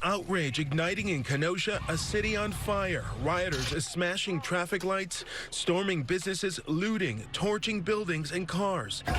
Outrage igniting in Kenosha, a city on fire. Rioters smashing traffic lights, storming businesses, looting, torching buildings and cars. From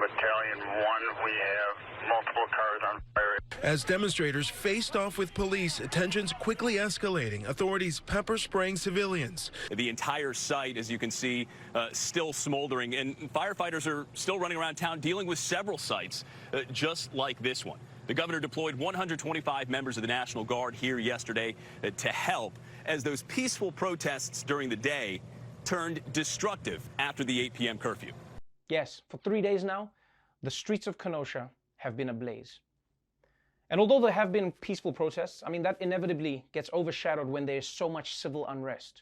Battalion 1, we have multiple cars on fire. As demonstrators faced off with police, tensions quickly escalating. Authorities pepper spraying civilians. The entire site, as you can see, still smoldering, and firefighters are still running around town dealing with several sites, just like this one. The governor deployed 125 members of the National Guard here yesterday to help as those peaceful protests during the day turned destructive after the 8 p.m. curfew. Yes, for 3 days now, the streets of Kenosha have been ablaze. And although there have been peaceful protests, that inevitably gets overshadowed when there is so much civil unrest.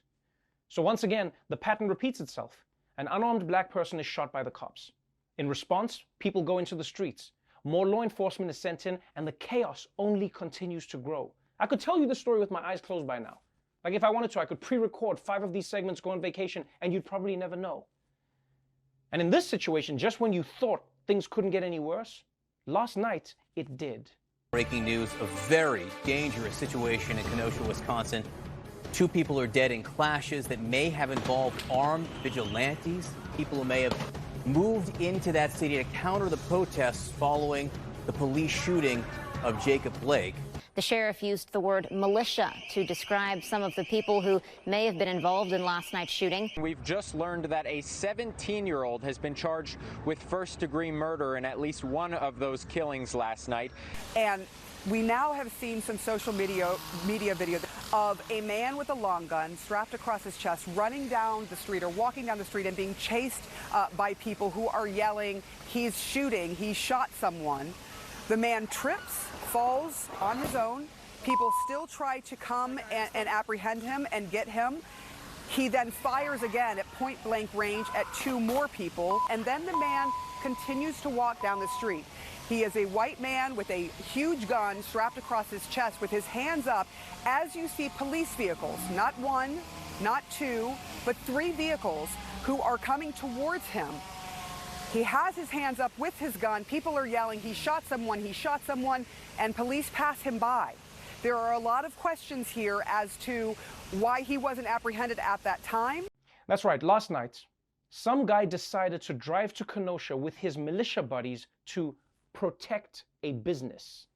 So once again, the pattern repeats itself. An unarmed black person is shot by the cops. In response, people go into the streets. More law enforcement is sent in, and the chaos only continues to grow. I could tell you the story with my eyes closed by now. Like if I wanted to, I could pre-record 5 of these segments, go on vacation, and you'd probably never know. And in this situation, just when you thought things couldn't get any worse, last night it did. Breaking news, a very dangerous situation in Kenosha, Wisconsin. 2 people are dead in clashes that may have involved armed vigilantes, people who may have moved into that city to counter the protests following the police shooting of Jacob Blake. The sheriff used the word militia to describe some of the people who may have been involved in last night's shooting. We've just learned that a 17-year-old has been charged with first-degree murder in at least one of those killings last night. And we now have seen some social media video of a man with a long gun strapped across his chest running down the street or walking down the street and being chased by people who are yelling, "He's shooting, he shot someone." The man trips, falls on his own. People still try to come and apprehend him and get him. He then fires again at point-blank range at 2 more people, and then the man continues to walk down the street. He is a white man with a huge gun strapped across his chest with his hands up as you see police vehicles, not 1, not 2, but 3 vehicles who are coming towards him. He has his hands up with his gun. People are yelling, "He shot someone, he shot someone," and police pass him by. There are a lot of questions here as to why he wasn't apprehended at that time. That's right, last night, some guy decided to drive to Kenosha with his militia buddies to protect a business,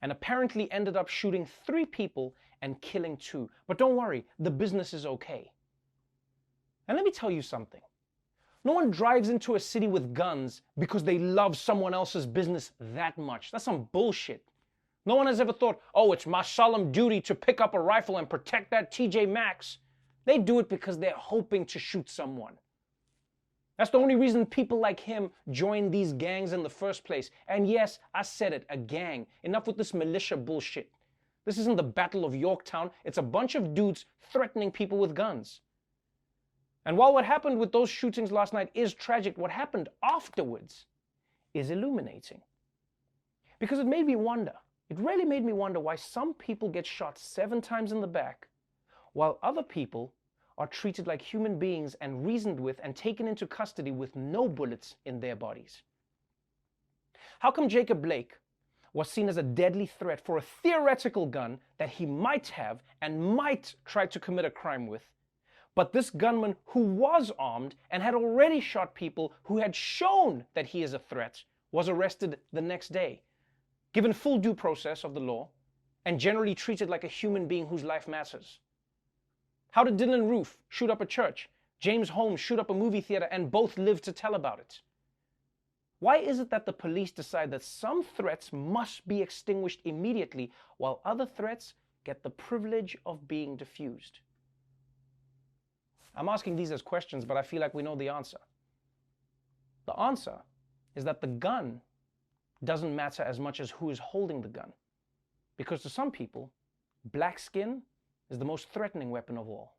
and apparently ended up shooting 3 people and killing 2. But don't worry, the business is okay. And let me tell you something. No one drives into a city with guns because they love someone else's business that much. That's some bullshit. No one has ever thought, oh, it's my solemn duty to pick up a rifle and protect that TJ Maxx. They do it because they're hoping to shoot someone. That's the only reason people like him join these gangs in the first place. And yes, I said it, a gang. Enough with this militia bullshit. This isn't the Battle of Yorktown. It's a bunch of dudes threatening people with guns. And while what happened with those shootings last night is tragic, what happened afterwards is illuminating. Because it made me wonder, it really made me wonder why some people get shot 7 times in the back, while other people are treated like human beings and reasoned with and taken into custody with no bullets in their bodies. How come Jacob Blake was seen as a deadly threat for a theoretical gun that he might have and might try to commit a crime with, but this gunman who was armed and had already shot people who had shown that he is a threat was arrested the next day, given full due process of the law, and generally treated like a human being whose life matters? How did Dylan Roof shoot up a church, James Holmes shoot up a movie theater, and both live to tell about it? Why is it that the police decide that some threats must be extinguished immediately while other threats get the privilege of being diffused? I'm asking these as questions, but I feel like we know the answer. The answer is that the gun doesn't matter as much as who is holding the gun. Because to some people, black skin is the most threatening weapon of all.